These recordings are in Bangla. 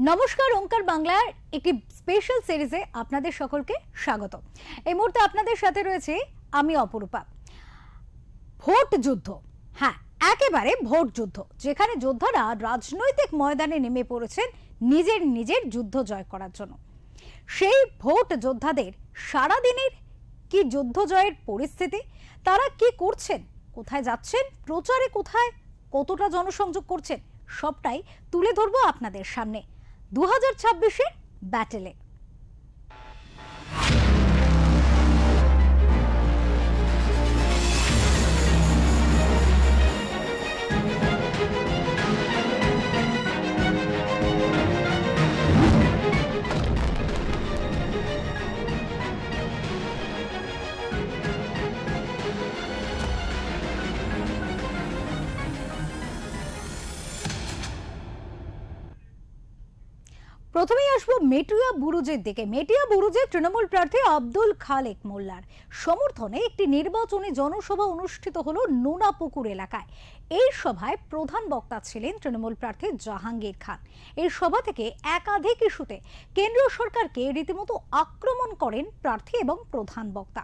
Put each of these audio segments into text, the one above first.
নমস্কার, ওঙ্কার বাংলার একটি স্পেশাল সিরিজে আপনাদের সকলকে স্বাগত। এই মুহূর্তে আপনাদের সাথে রয়েছে আমি অপরূপা। ভোট যুদ্ধ, হ্যাঁ একেবারে ভোট যুদ্ধ, যেখানে যোদ্ধারা রাজনৈতিক ময়দানে নেমে পড়েছেন নিজের নিজের যুদ্ধ জয় করার জন্য। সেই ভোট যোদ্ধাদের সারাদিনের কি যুদ্ধ জয়ের পরিস্থিতি, তারা কি করছেন, কোথায় যাচ্ছেন, প্রচারে কোথায় কতটা জনসংযোগ করছেন, সবটাই তুলে ধরবো আপনাদের সামনে 2026-এর ব্যাটেলে। প্রথমেই আসবো মেটিয়া বুরুজের দিকে। মেটিয়া বুরুজে তৃণমূল প্রার্থী আব্দুল খালেক মোল্লার সমর্থনে একটি নির্বাচনী জনসভা অনুষ্ঠিত হলো নোনাপুকুর এলাকায়। এই সভায় প্রধান বক্তা ছিলেন তৃণমূল প্রার্থী জাহাঙ্গীর খান। এই সভা থেকে একাধিক ইস্যুতে কেন্দ্রীয় সরকারকে রীতিমতো আক্রমণ করেন প্রার্থী এবং প্রধান বক্তা।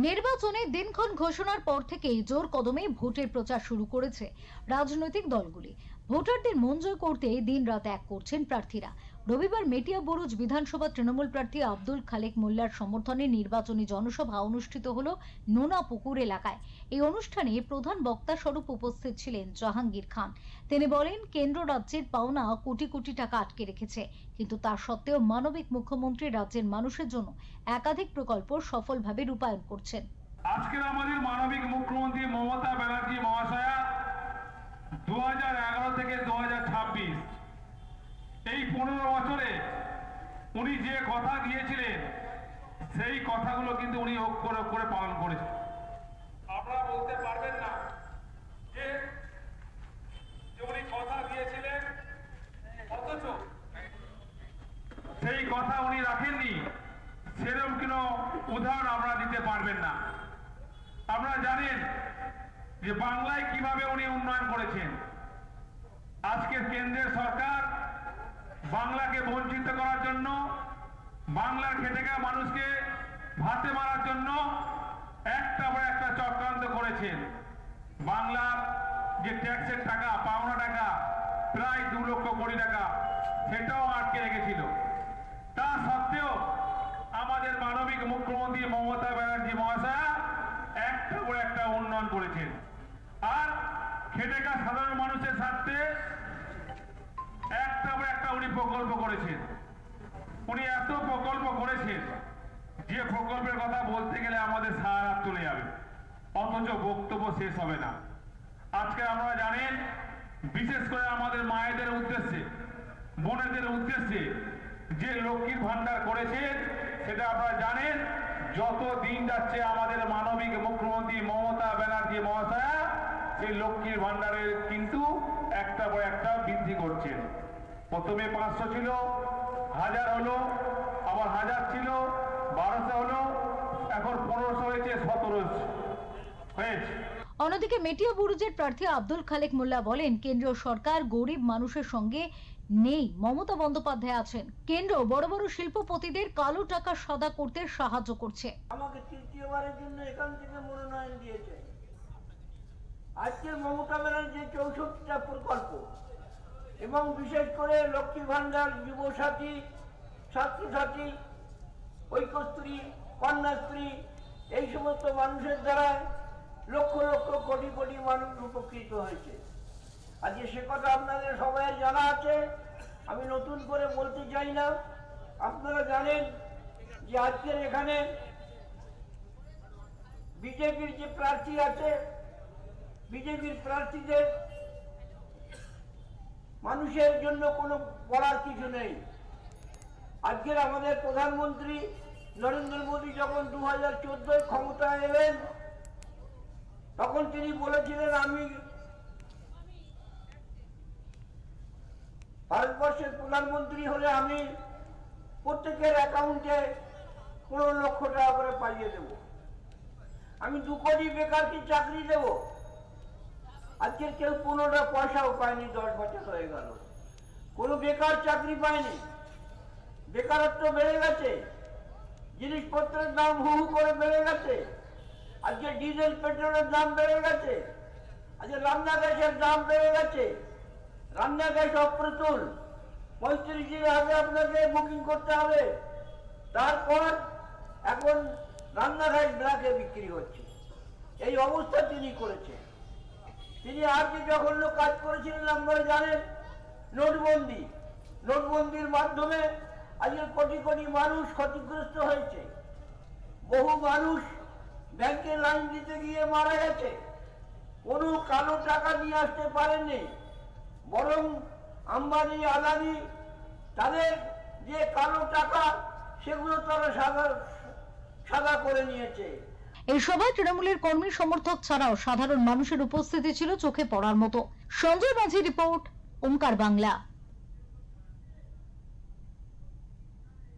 নির্বাচনের দিনক্ষণ ঘোষণার পর থেকেই জোর কদমে ভোটের প্রচার শুরু করেছে রাজনৈতিক দলগুলি। ভোটারদের মন জয় করতে দিন রাত এক করছেন প্রার্থীরা। রবিবার মেটিয়া বুরুজ বিধানসভা তৃণমূল প্রার্থী আব্দুল খালেক মোল্লার সমর্থনে নির্বাচনী জনসভা অনুষ্ঠিত হলো নোনাপুকুর এলাকায়। এই অনুষ্ঠানে প্রধান বক্তা স্বরূপ উপস্থিত ছিলেন জাহাঙ্গীর খান। তিনি বলেন, কেন্দ্র রাজ্যের পাওনা কোটি কোটি টাকা আটকে রেখেছে, কিন্তু তা সত্ত্বেও মানবিক মুখ্যমন্ত্রী রাজ্যের মানুষের জন্য একাধিক প্রকল্প সফলভাবে রূপায়ণ করছেন। আজকের আমাদের মানবিক মুখ্যমন্ত্রী মমতা ব্যানার্জি মহাশয়া 2011 থেকে 2026 এই 15 বছরে উনি যে কথা দিয়েছিলেন সেই কথাগুলো কিন্তু উনি অক্ষরে অক্ষরে পালন করেছেন। আপনারা বলতে পারবেন না যে উনি কথা দিয়েছিলেন অথচ সেই কথা উনি রাখেননি, সেরকম কোনো উদাহরণ আমরা দিতে পারবেন না। আপনারা জানেন যে বাংলায় কিভাবে উনি উন্নয়ন করেছেন। আজকের কেন্দ্রের সরকার বাংলাকে বঞ্চিত করার জন্য, বাংলার খেটে খাওয়া মানুষকে ভাতে মারার জন্য একটা পর একটা চক্রান্ত করেছেন। বাংলার যে ট্যাক্সের টাকা, পাওনা টাকা প্রায় 2 লক্ষ কোটি টাকা, সেটাও আটকে রেখেছিল। তা সত্ত্বেও আমাদের মানবিক মুখ্যমন্ত্রী মমতা ব্যানার্জি মহাশয়া একটা পর একটা উন্নয়ন করেছেন। আর খেটে খাওয়া সাধারণ মানুষের স্বার্থে একটা পর একটা উনি প্রকল্প করেছেন। উনি এত প্রকল্প করেছেন যে প্রকল্পের কথা বলতে গেলে আমাদের সারা রাত চলে যাবে, অথচ বক্তব্য শেষ হবে না। আজকে আপনারা জানেন, বিশেষ করে আমাদের মায়েদের উদ্দেশ্যে, বোনেদের উদ্দেশ্যে যে লক্ষ্মীর ভান্ডার করেছেন, সেটা আপনারা জানেন। যত দিন যাচ্ছে আমাদের মানবিক মুখ্যমন্ত্রী মমতা ব্যানার্জি মহাশয়া সেই লক্ষ্মীর ভান্ডারের কিন্তু একটা পর একটা বৃদ্ধি করছেন। প্রথমে 500 ছিল, 1000 হলো, আবার 1000 ছিল, 1200 হলো, এখন 1500 হয়েছে, 1700 হয়েছে। অন্যদিকে মেটিয়া বুরুজের প্রার্থী আব্দুল খালেক মোল্লা বলেন, কেন্দ্রীয় সরকার গরিব মানুষের সঙ্গে নেই, মমতা বন্দ্যোপাধ্যায় আছেন। কেন্দ্র বড় বড় শিল্পপতিদের কালো টাকা সাদা করতে সাহায্য করছে। আমাকে তৃতীয়বারের জন্য এখান থেকে মনোনয়ন দিয়েছে। আজকে মমতা ব্যানার্জির 64টা প্রকল্প এবং বিশেষ করে লক্ষ্মী ভান্ডার, যুবসাথী, ছাত্রসাথী, ঐক্যশ্রী, কন্যাশ্রী, এই সমস্ত মানুষের দ্বারা লক্ষ লক্ষ কোটি কোটি মানুষ উপকৃত হয়েছে। আজকে সে কথা আপনাদের সবাই জানা আছে, আমি নতুন করে বলতে চাই না। আপনারা জানেন যে আজকের এখানে বিজেপির যে প্রার্থী আছে, বিজেপির প্রার্থীদের মানুষের জন্য কোনো বলার কিছু নেই। আজকের আমাদের প্রধানমন্ত্রী নরেন্দ্র মোদী যখন 2014 ক্ষমতায় এলেন, তখন তিনি বলেছিলেন, আমি ভারতবর্ষের প্রধানমন্ত্রী হলে আমি প্রত্যেকের অ্যাকাউন্টে 15 লক্ষ টাকা করে পাইয়ে দেব, আমি 2 কোটি বেকারকে চাকরি দেব। আজকে কেউ 15টা পয়সাও পায়নি, 10 বছর হয়ে গেল। কোনো বেকার চাকরি পায়নি, বেকারত্ব বেড়ে গেছে, জিনিসপত্রের দাম হু হু করে বেড়ে গেছে। আজকে ডিজেল পেট্রোলের দাম বেড়ে গেছে, আজকে রান্না গ্যাসের দাম বেড়ে গেছে। রান্না গ্যাস অপ্রতুল, 35 দিন আগে আপনাকে বুকিং করতে হবে। তারপর এখন রান্না গ্যাস ব্ল্যাকে বিক্রি হচ্ছে। এই অবস্থা তিনি করেছেন। তিনি আর কি জঘন্য কাজ করেছিলেন আপনারা জানেন। নোটবন্দির মাধ্যমে আজকে কোটি কোটি মানুষ ক্ষতিগ্রস্ত হয়েছে। বহু মানুষ ব্যাংকে লাইন দিতে গিয়ে মারা গেছে। কোনো কালো টাকা নিয়ে আসতে পারেননি, বরং আম্বানি আদানি তাদের যে কালো টাকা সেগুলো তারা সাদা করে নিয়েছে। এই সভায় তৃণমূলের কর্মী সমর্থক ছাড়াও সাধারণ মানুষের উপস্থিতি ছিল চোখে পড়ার মতো। সঞ্জয় মাঝি রিপোর্ট, ওমকার বাংলা।